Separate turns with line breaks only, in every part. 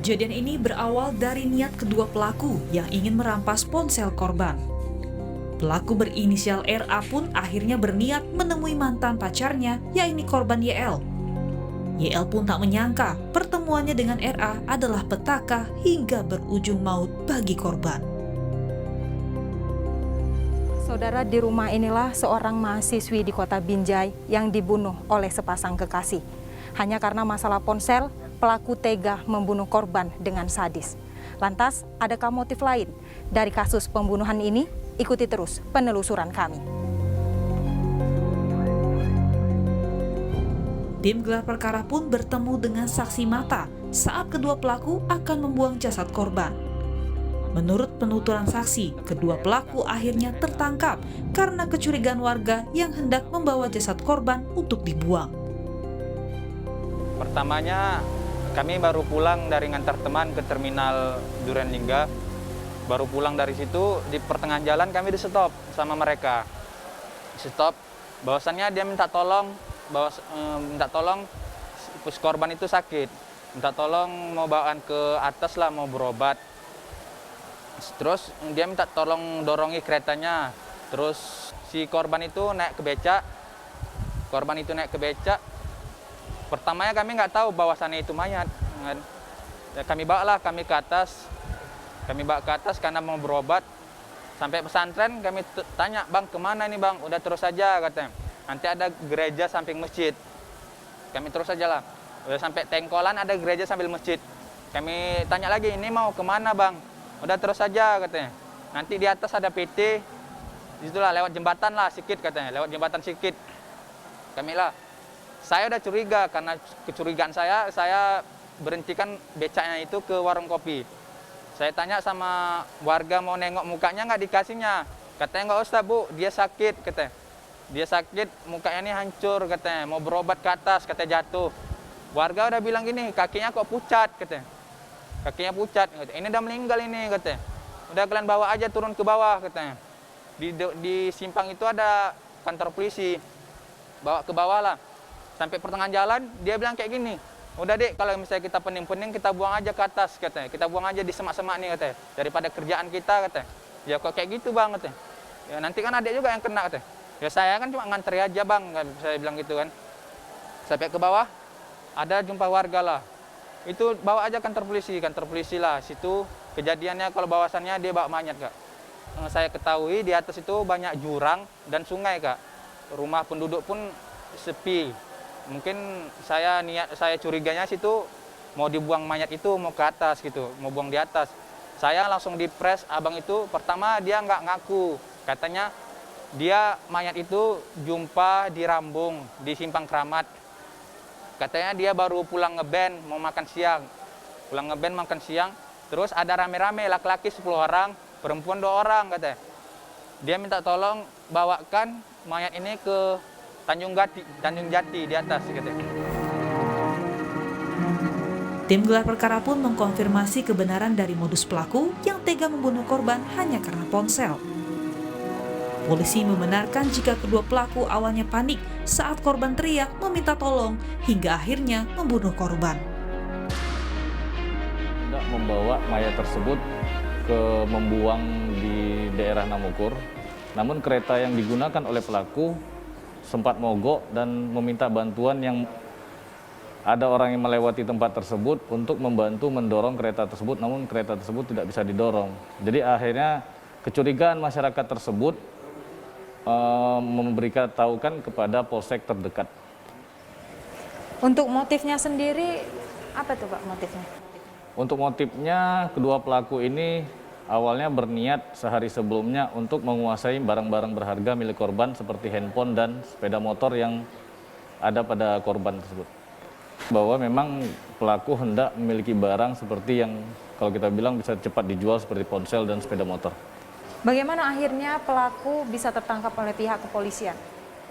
Kejadian ini berawal dari niat kedua pelaku yang ingin merampas ponsel korban. Pelaku berinisial RA pun akhirnya berniat menemui mantan pacarnya, yakni korban YL. YL pun tak menyangka pertemuannya dengan RA adalah petaka hingga berujung maut bagi korban.
Saudara, di rumah inilah seorang mahasiswi di kota Binjai yang dibunuh oleh sepasang kekasih. Hanya karena masalah ponsel, pelaku tega membunuh korban dengan sadis. Lantas, adakah motif lain dari kasus pembunuhan ini? Ikuti terus penelusuran kami.
Tim gelar perkara pun bertemu dengan saksi mata saat kedua pelaku akan membuang jasad korban. Menurut penuturan saksi, kedua pelaku akhirnya tertangkap karena kecurigaan warga yang hendak membawa jasad korban untuk dibuang.
Pertamanya, kami baru pulang dari ngantar teman ke terminal Duren Lingga. Baru pulang dari situ, di pertengahan jalan kami di-stop sama mereka. Stop, bahwasannya dia minta tolong, si korban itu sakit. Minta tolong mau bawaan ke atas lah, mau berobat. Terus dia minta tolong dorongi keretanya. Terus si korban itu naik ke becak. Pertamanya kami nggak tahu bahwasannya itu mayat. Ya, kami bawa ke atas karena mau berobat. Sampai pesantren kami tanya, "Bang, kemana ini bang?" "Udah terus saja," katanya. "Nanti ada gereja samping masjid." Kami terus saja lah. Udah sampai Tengkolan ada gereja sambil masjid. Kami tanya lagi, "Ini mau kemana bang?" "Udah terus saja," katanya. "Nanti di atas ada PT." Disitulah lewat jembatan lah sikit katanya, lewat jembatan sikit. Saya udah curiga karena kecurigaan saya berhentikan becaknya itu ke warung kopi. Saya tanya sama warga mau nengok mukanya nggak dikasihnya. Katanya nggak usah bu, dia sakit katanya. Dia sakit, mukanya ini hancur katanya, mau berobat ke atas katanya jatuh. Warga udah bilang gini, kakinya kok pucat katanya. Kakinya pucat, katanya. Ini udah meninggal ini katanya. Udah kalian bawa aja turun ke bawah katanya. Di simpang itu ada kantor polisi. Bawa ke bawah lah. Sampai pertengahan jalan, dia bilang kayak gini. "Udah dek, kalau misalnya kita pening-pening, kita buang aja ke atas," katanya. "Kita buang aja di semak-semak nih," katanya. "Daripada kerjaan kita," katanya. "Ya kok kayak gitu bang," katanya. "Ya nanti kan adek juga yang kena," katanya. "Ya saya kan cuma ngantri aja bang," saya bilang gitu kan. Sampai ke bawah, ada jumpa warga lah. Itu bawa aja kantor polisi lah. Situ kejadiannya kalau bawasannya dia bawa mayat kak. Saya ketahui di atas itu banyak jurang dan sungai kak. Rumah penduduk pun sepi. Mungkin saya curiganya situ mau dibuang mayat itu mau ke atas gitu, mau buang di atas. Saya langsung dipres abang itu, pertama dia nggak ngaku, katanya dia mayat itu jumpa di Rambung, di Simpang Keramat. Katanya dia baru pulang ngeband mau makan siang, terus ada rame-rame laki-laki 10 orang, perempuan 2 orang katanya. Dia minta tolong bawakan mayat ini ke Tanjung Jati di atas katanya.
Tim gelar perkara pun mengkonfirmasi kebenaran dari modus pelaku yang tega membunuh korban hanya karena ponsel. Polisi membenarkan jika kedua pelaku awalnya panik saat korban teriak meminta tolong hingga akhirnya membunuh korban.
Tidak membawa mayat tersebut membuang di daerah Namukur, namun kereta yang digunakan oleh pelaku sempat mogok dan meminta bantuan yang ada orang yang melewati tempat tersebut untuk membantu mendorong kereta tersebut, namun kereta tersebut tidak bisa didorong. Jadi akhirnya kecurigaan masyarakat tersebut memberitahukan kepada polsek terdekat.
Untuk motifnya sendiri, apa tuh Pak motifnya?
Untuk motifnya, kedua pelaku ini awalnya berniat sehari sebelumnya untuk menguasai barang-barang berharga milik korban seperti handphone dan sepeda motor yang ada pada korban tersebut. Bahwa memang pelaku hendak memiliki barang seperti yang kalau kita bilang bisa cepat dijual seperti ponsel dan sepeda motor.
Bagaimana akhirnya pelaku bisa tertangkap oleh pihak kepolisian?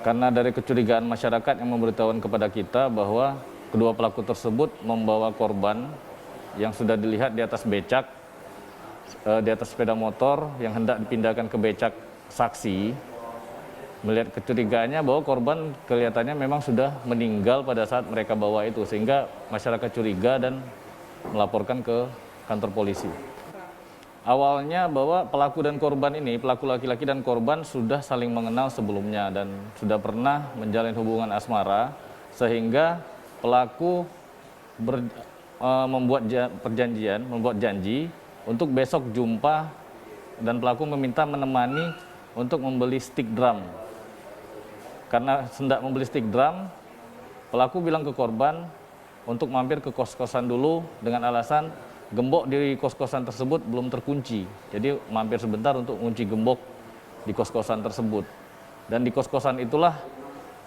Karena dari kecurigaan masyarakat yang memberitahukan kepada kita bahwa kedua pelaku tersebut membawa korban yang sudah dilihat di atas becak, di atas sepeda motor yang hendak dipindahkan ke becak saksi. Melihat kecurigaannya bahwa korban kelihatannya memang sudah meninggal pada saat mereka bawa itu, sehingga masyarakat curiga dan melaporkan ke kantor polisi. Awalnya bahwa pelaku dan korban ini, pelaku laki-laki dan korban sudah saling mengenal sebelumnya dan sudah pernah menjalin hubungan asmara, sehingga pelaku membuat janji untuk besok jumpa, dan pelaku meminta menemani untuk membeli stick drum. Karena hendak membeli stick drum, pelaku bilang ke korban untuk mampir ke kos-kosan dulu dengan alasan gembok di kos-kosan tersebut belum terkunci. Jadi mampir sebentar untuk kunci gembok di kos-kosan tersebut. Dan di kos-kosan itulah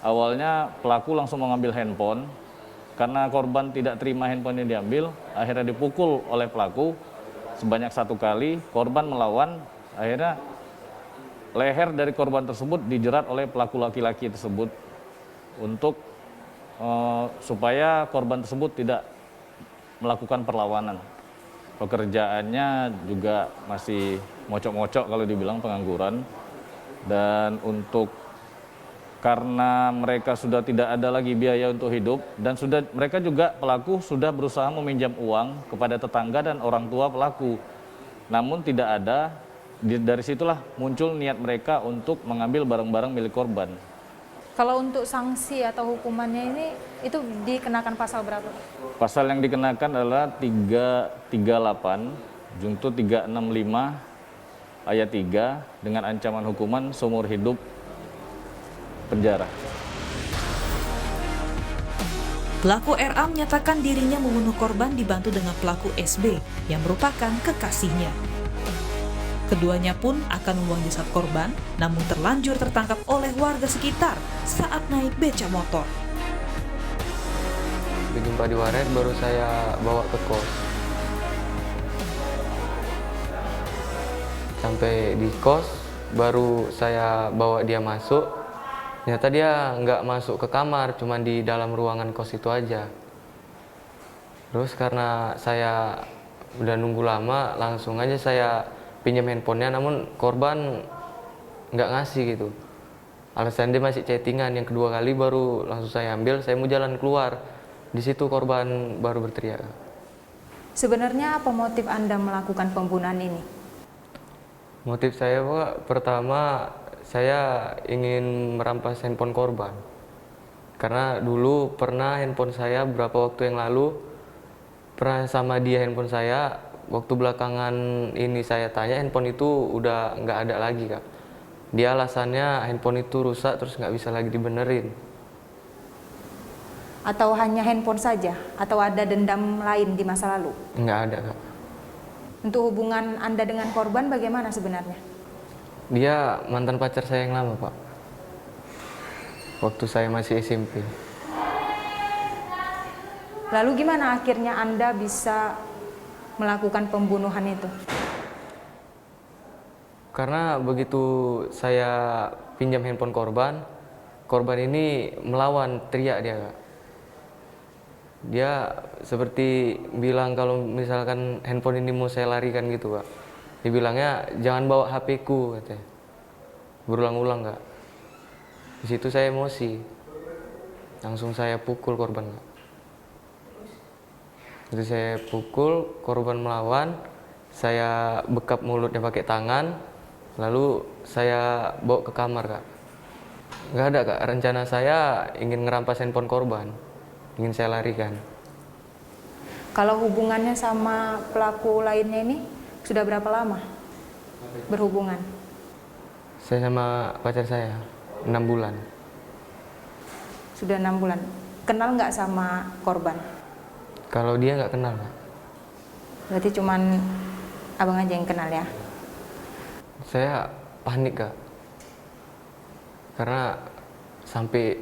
awalnya pelaku langsung mengambil handphone. Karena korban tidak terima handphone yang diambil, akhirnya dipukul oleh pelaku sebanyak 1 kali. Korban melawan, akhirnya leher dari korban tersebut dijerat oleh pelaku laki-laki tersebut untuk supaya korban tersebut tidak melakukan perlawanan. Pekerjaannya juga masih mocok-mocok kalau dibilang, pengangguran. Dan karena mereka sudah tidak ada lagi biaya untuk hidup, dan mereka juga, pelaku sudah berusaha meminjam uang kepada tetangga dan orang tua pelaku. Namun tidak ada, dari situlah muncul niat mereka untuk mengambil barang-barang milik korban.
Kalau untuk sanksi atau hukumannya ini, itu dikenakan pasal berapa?
Pasal yang dikenakan adalah 338, junto 365 ayat 3 dengan ancaman hukuman seumur hidup penjara.
Pelaku RA menyatakan dirinya membunuh korban dibantu dengan pelaku SB yang merupakan kekasihnya. Keduanya pun akan membuang jasad korban, namun terlanjur tertangkap oleh warga sekitar saat naik beca motor.
Berjumpa di waret, baru saya bawa ke kos. Sampai di kos, baru saya bawa dia masuk. Ternyata dia nggak masuk ke kamar, cuma di dalam ruangan kos itu aja. Terus karena saya udah nunggu lama, langsung aja saya pinjam handphonenya, namun korban nggak ngasih gitu. Alasan dia masih chattingan. Yang kedua kali baru langsung saya ambil, saya mau jalan keluar. Di situ korban baru berteriak.
Sebenarnya apa motif Anda melakukan pembunuhan ini?
Motif saya, Pak, pertama saya ingin merampas handphone korban. Karena dulu pernah handphone saya beberapa waktu yang lalu, pernah sama dia handphone saya. Waktu belakangan ini saya tanya, handphone itu udah nggak ada lagi, Kak. Dia alasannya handphone itu rusak terus nggak bisa lagi dibenerin.
Atau hanya handphone saja? Atau ada dendam lain di masa lalu?
Nggak ada, Kak.
Untuk hubungan Anda dengan korban bagaimana sebenarnya?
Dia mantan pacar saya yang lama, Pak. Waktu saya masih SMP.
Lalu gimana akhirnya Anda bisa melakukan pembunuhan itu?
Karena begitu saya pinjam handphone korban, korban ini melawan, teriak dia, Kak. Dia seperti bilang kalau misalkan handphone ini mau saya larikan gitu, Kak. Dia bilangnya jangan bawa HP ku, katanya. Berulang-ulang, Kak. Di situ saya emosi. Langsung saya pukul korban, Kak. Itu saya pukul, korban melawan, saya bekap mulutnya pakai tangan, lalu saya bawa ke kamar, Kak. Nggak ada, Kak. Rencana saya ingin ngerampas handphone korban, ingin saya larikan.
Kalau hubungannya sama pelaku lainnya ini sudah berapa lama berhubungan?
Saya sama pacar saya 6 bulan.
Sudah 6 bulan. Kenal nggak sama korban?
Kalau dia nggak kenal, Kak.
Berarti cuman abang aja yang kenal ya?
Saya panik, Kak. Karena sampai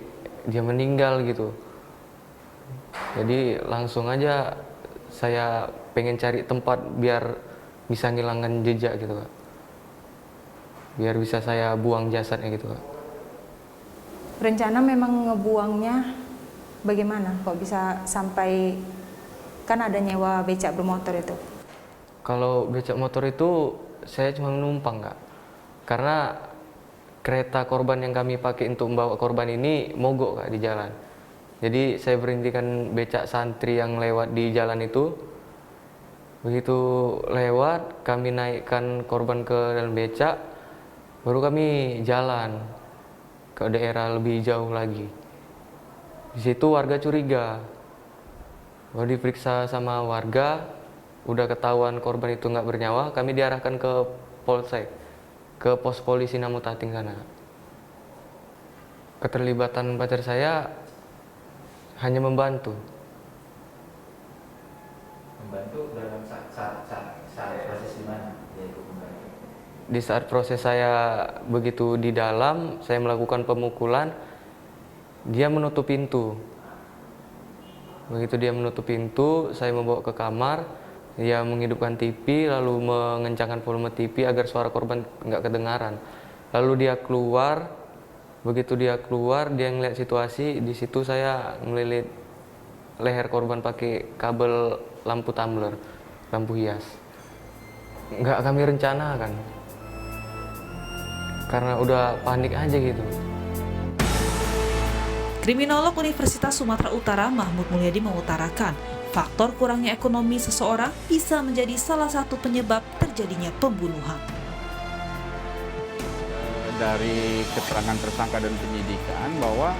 dia meninggal gitu. Jadi langsung aja saya pengen cari tempat biar bisa ngilangkan jejak gitu, Kak. Biar bisa saya buang jasadnya gitu, Kak.
Rencana memang ngebuangnya bagaimana? Kok bisa sampai, kan ada nyewa becak bermotor itu?
Kalau becak motor itu saya cuma menumpang, Kak. Karena kereta korban yang kami pakai untuk membawa korban ini mogok, Kak, di jalan. Jadi saya berhentikan becak santri yang lewat di jalan itu, Begitu lewat, kami naikkan korban ke dalam becak, baru kami jalan ke daerah lebih jauh lagi. Di situ warga curiga. Baru diperiksa sama warga, udah ketahuan korban itu nggak bernyawa, kami diarahkan ke Polsek, ke pos polisi Namutating sana. Keterlibatan pacar saya hanya membantu.
Membantu dalam saat proses di mana dia ikut membantu?
Di saat proses saya begitu di dalam, saya melakukan pemukulan, dia menutup pintu. Begitu dia menutup pintu, saya membawa ke kamar, dia menghidupkan TV, lalu mengencangkan volume TV agar suara korban nggak kedengaran. Lalu dia keluar, begitu dia keluar, dia ngeliat situasi, di situ saya melilit leher korban pakai kabel lampu tumbler, lampu hias. Nggak kami rencanakan, karena udah panik aja gitu.
Kriminolog Universitas Sumatera Utara Mahmud Mulyadi mengutarakan, faktor kurangnya ekonomi seseorang bisa menjadi salah satu penyebab terjadinya pembunuhan.
Dari keterangan tersangka dan penyidikan bahwa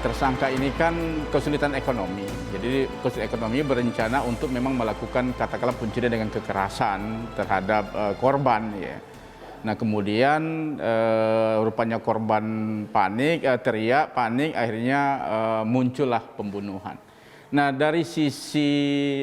tersangka ini kan kesulitan ekonomi. Jadi kesulitan ekonomi berencana untuk memang melakukan katakanlah pencurian dengan kekerasan terhadap korban ya. Nah kemudian rupanya korban panik, teriak, panik, akhirnya muncullah pembunuhan. Nah dari sisi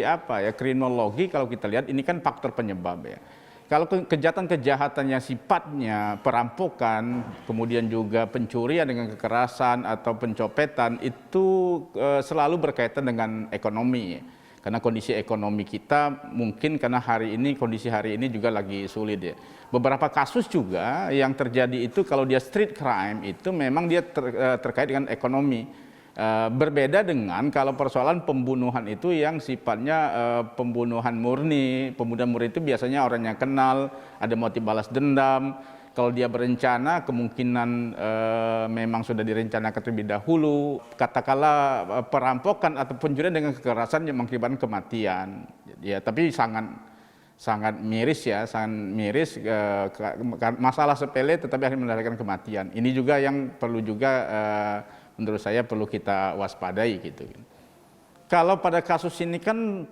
kriminologi kalau kita lihat ini kan faktor penyebab ya. Kalau kejahatan-kejahatan yang sifatnya perampokan, kemudian juga pencurian dengan kekerasan atau pencopetan itu selalu berkaitan dengan ekonomi. Karena kondisi ekonomi kita mungkin karena kondisi hari ini juga lagi sulit ya. Beberapa kasus juga yang terjadi itu kalau dia street crime itu memang dia terkait dengan ekonomi. Berbeda dengan kalau persoalan pembunuhan itu yang sifatnya pembunuhan murni. Pembunuhan murni itu biasanya orang yang kenal, ada motif balas dendam. Kalau dia berencana kemungkinan memang sudah direncanakan terlebih dahulu. Katakanlah perampokan atau pencurian dengan kekerasan yang mengakibatkan kematian. Ya, tapi sangat miris ya, masalah sepele tetapi akhirnya mendatangkan kematian. Ini juga yang perlu juga menurut saya perlu kita waspadai gitu. Kalau pada kasus ini kan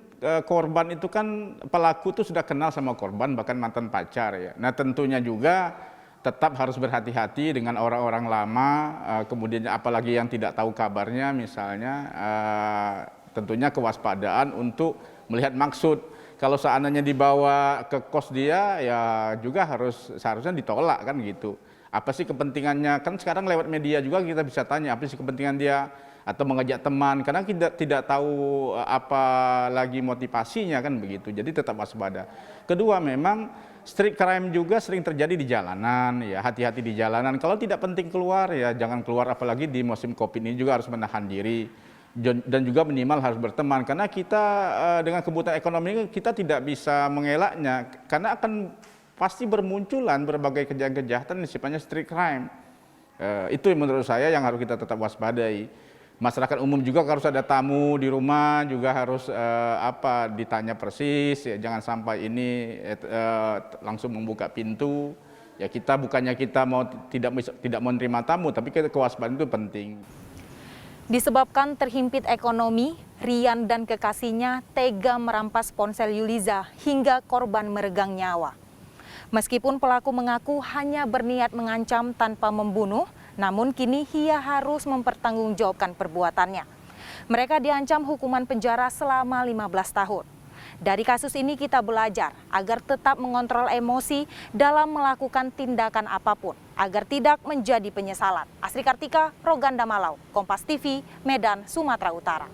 korban itu kan pelaku itu sudah kenal sama korban bahkan mantan pacar ya. Nah tentunya juga tetap harus berhati-hati dengan orang-orang lama, kemudian apalagi yang tidak tahu kabarnya misalnya, tentunya kewaspadaan untuk melihat maksud. Kalau seandainya dibawa ke kos dia ya juga seharusnya ditolak kan gitu. Apa sih kepentingannya? Kan sekarang lewat media juga kita bisa tanya apa sih kepentingan dia atau mengajak teman karena kita tidak tahu apa lagi motivasinya kan begitu. Jadi tetap waspada. Kedua memang street crime juga sering terjadi di jalanan ya, hati-hati di jalanan. Kalau tidak penting keluar ya jangan keluar, apalagi di musim Covid ini juga harus menahan diri dan juga minimal harus berteman karena kita dengan kebutuhan ekonomi kita tidak bisa mengelaknya karena akan pasti bermunculan berbagai kejahatan yang sifatnya street crime. Itu yang menurut saya yang harus kita tetap waspadai. Masyarakat umum juga harus ada tamu di rumah juga harus ditanya persis ya, jangan sampai ini langsung membuka pintu. Ya kita bukannya kita tidak mau menerima tamu tapi kewaspadaan itu penting.
Disebabkan terhimpit ekonomi, Rian dan kekasihnya tega merampas ponsel Yuliza hingga korban meregang nyawa. Meskipun pelaku mengaku hanya berniat mengancam tanpa membunuh, namun kini ia harus mempertanggungjawabkan perbuatannya. Mereka diancam hukuman penjara selama 15 tahun. Dari kasus ini kita belajar agar tetap mengontrol emosi dalam melakukan tindakan apapun, agar tidak menjadi penyesalan. Asri Kartika, Roganda Malau, Kompas TV, Medan, Sumatera Utara.